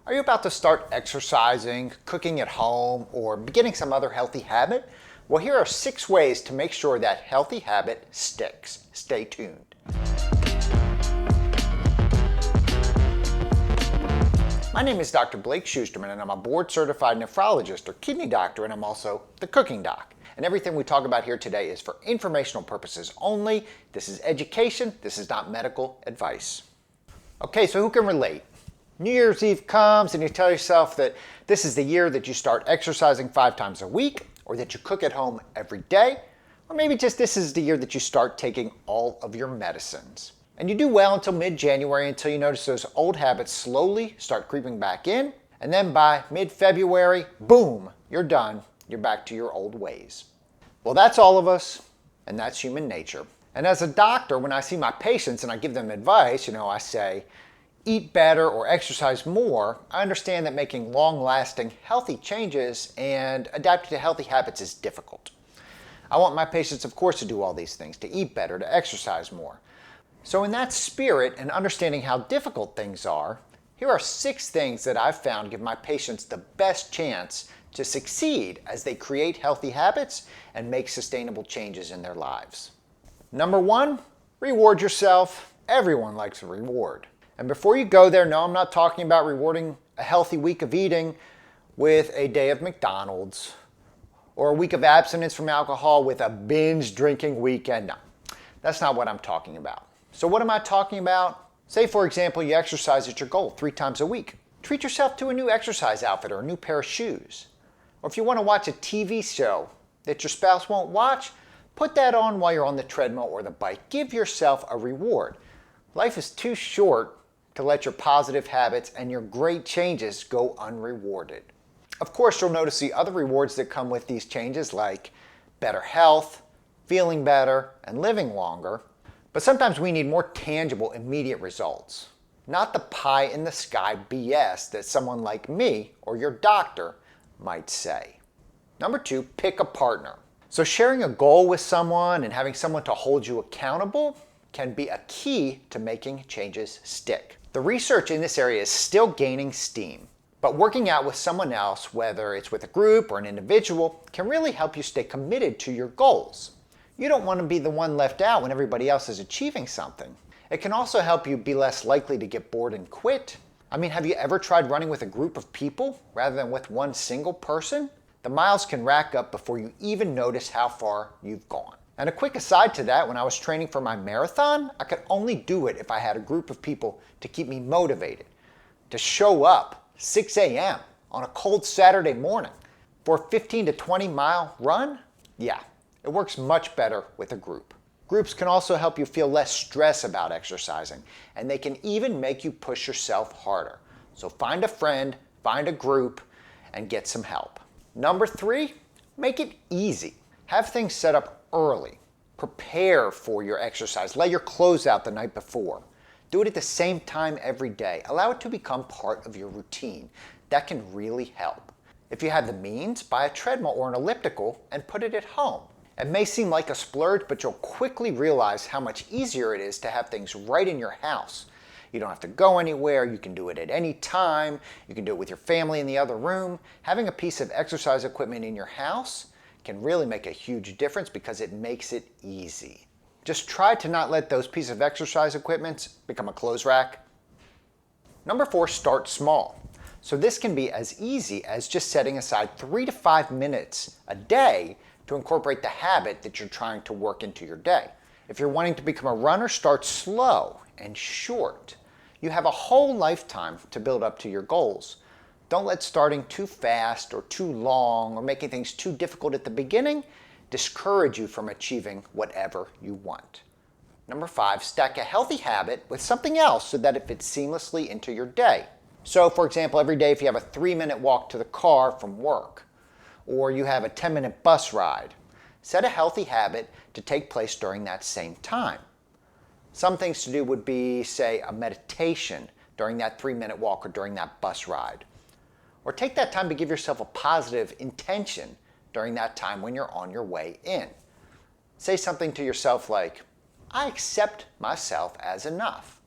Are you about to start exercising, cooking at home, or beginning some other healthy habit? Well, here are 6 ways to make sure that healthy habit sticks. Stay tuned. My name is Dr. Blake Schusterman, and I'm a board-certified nephrologist or kidney doctor, and I'm also the cooking doc. And everything we talk about here today is for informational purposes only. This is education. This is not medical advice. Okay, so who can relate? New Year's Eve comes and you tell yourself that this is the year that you start exercising 5 times a week, or that you cook at home every day, or maybe just this is the year that you start taking all of your medicines. And you do well until mid-January until you notice those old habits slowly start creeping back in, and then by mid-February, boom, you're done. You're back to your old ways. Well, that's all of us, and that's human nature. And as a doctor, when I see my patients and I give them advice, I say, eat better or exercise more. I understand that making long-lasting healthy changes and adapting to healthy habits is difficult. I want my patients, of course, to do all these things, to eat better, to exercise more. So in that spirit and understanding how difficult things are, here are 6 things that I've found give my patients the best chance to succeed as they create healthy habits and make sustainable changes in their lives. Number 1, reward yourself. Everyone likes a reward. And before you go there, no, I'm not talking about rewarding a healthy week of eating with a day of McDonald's or a week of abstinence from alcohol with a binge drinking weekend. No, that's not what I'm talking about. So what am I talking about? Say, for example, you exercise at your goal 3 times a week. Treat yourself to a new exercise outfit or a new pair of shoes. Or if you want to watch a TV show that your spouse won't watch, put that on while you're on the treadmill or the bike. Give yourself a reward. Life is too short to let your positive habits and your great changes go unrewarded. Of course, you'll notice the other rewards that come with these changes, like better health, feeling better, and living longer. But sometimes we need more tangible, immediate results, not the pie in the sky BS that someone like me or your doctor might say. Number 2, pick a partner. So sharing a goal with someone and having someone to hold you accountable can be a key to making changes stick. The research in this area is still gaining steam, but working out with someone else, whether it's with a group or an individual, can really help you stay committed to your goals. You don't want to be the one left out when everybody else is achieving something. It can also help you be less likely to get bored and quit. Have you ever tried running with a group of people rather than with one single person? The miles can rack up before you even notice how far you've gone. And a quick aside to that, when I was training for my marathon, I could only do it if I had a group of people to keep me motivated, to show up 6 a.m. on a cold Saturday morning for a 15 to 20 mile run. Yeah, it works much better with a group. Groups can also help you feel less stress about exercising, and they can even make you push yourself harder. So find a friend, find a group, and get some help. Number 3, make it easy. Have things set up early. Prepare for your exercise. Lay your clothes out the night before. Do it at the same time every day. Allow it to become part of your routine. That can really help. If you have the means, buy a treadmill or an elliptical and put it at home. It may seem like a splurge, but you'll quickly realize how much easier it is to have things right in your house. You don't have to go anywhere. You can do it at any time. You can do it with your family in the other room. Having a piece of exercise equipment in your house can really make a huge difference because it makes it easy. Just try to not let those pieces of exercise equipment become a clothes rack. Number 4, start small. So this can be as easy as just setting aside 3 to 5 minutes a day to incorporate the habit that you're trying to work into your day. If you're wanting to become a runner, start slow and short. You have a whole lifetime to build up to your goals. Don't let starting too fast or too long or making things too difficult at the beginning discourage you from achieving whatever you want. Number 5, stack a healthy habit with something else so that it fits seamlessly into your day. So, for example, every day if you have a 3-minute walk to the car from work, or you have a 10-minute bus ride, set a healthy habit to take place during that same time. Some things to do would be, say, a meditation during that 3-minute walk or during that bus ride. Or take that time to give yourself a positive intention during that time when you're on your way in. Say something to yourself like, I accept myself as enough.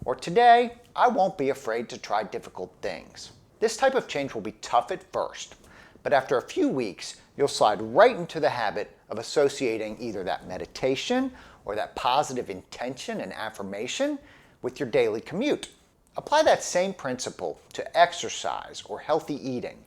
Or today, I won't be afraid to try difficult things. This type of change will be tough at first, but after a few weeks, you'll slide right into the habit of associating either that meditation or that positive intention and affirmation with your daily commute. Apply that same principle to exercise or healthy eating.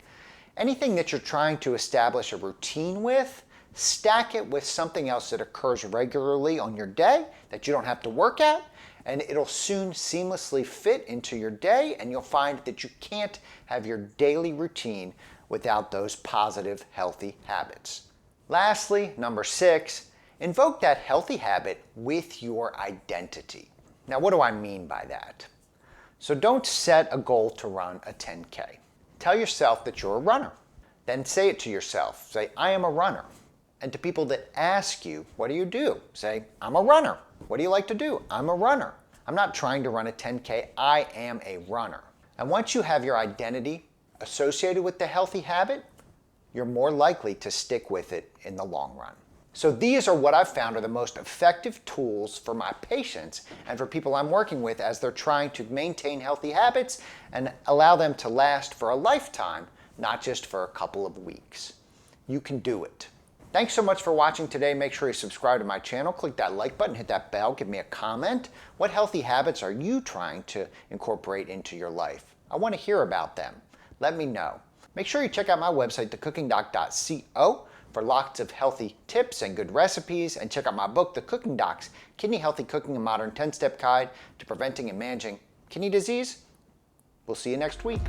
Anything that you're trying to establish a routine with, stack it with something else that occurs regularly on your day that you don't have to work at, and it'll soon seamlessly fit into your day, and you'll find that you can't have your daily routine without those positive, healthy habits. Lastly, number 6, invoke that healthy habit with your identity. Now, what do I mean by that? So don't set a goal to run a 10K. Tell yourself that you're a runner. Then say it to yourself. Say, I am a runner. And to people that ask you, what do? Say, I'm a runner. What do you like to do? I'm a runner. I'm not trying to run a 10K. I am a runner. And once you have your identity associated with the healthy habit, you're more likely to stick with it in the long run. So these are what I've found are the most effective tools for my patients and for people I'm working with as they're trying to maintain healthy habits and allow them to last for a lifetime, not just for a couple of weeks. You can do it. Thanks so much for watching today. Make sure you subscribe to my channel, click that like button, hit that bell, give me a comment. What healthy habits are you trying to incorporate into your life? I want to hear about them. Let me know. Make sure you check out my website, thecookingdoc.co, for lots of healthy tips and good recipes, and check out my book, The Cooking Doc's Kidney Healthy Cooking, a Modern 10-Step Guide to Preventing and Managing Kidney Disease. We'll see you next week.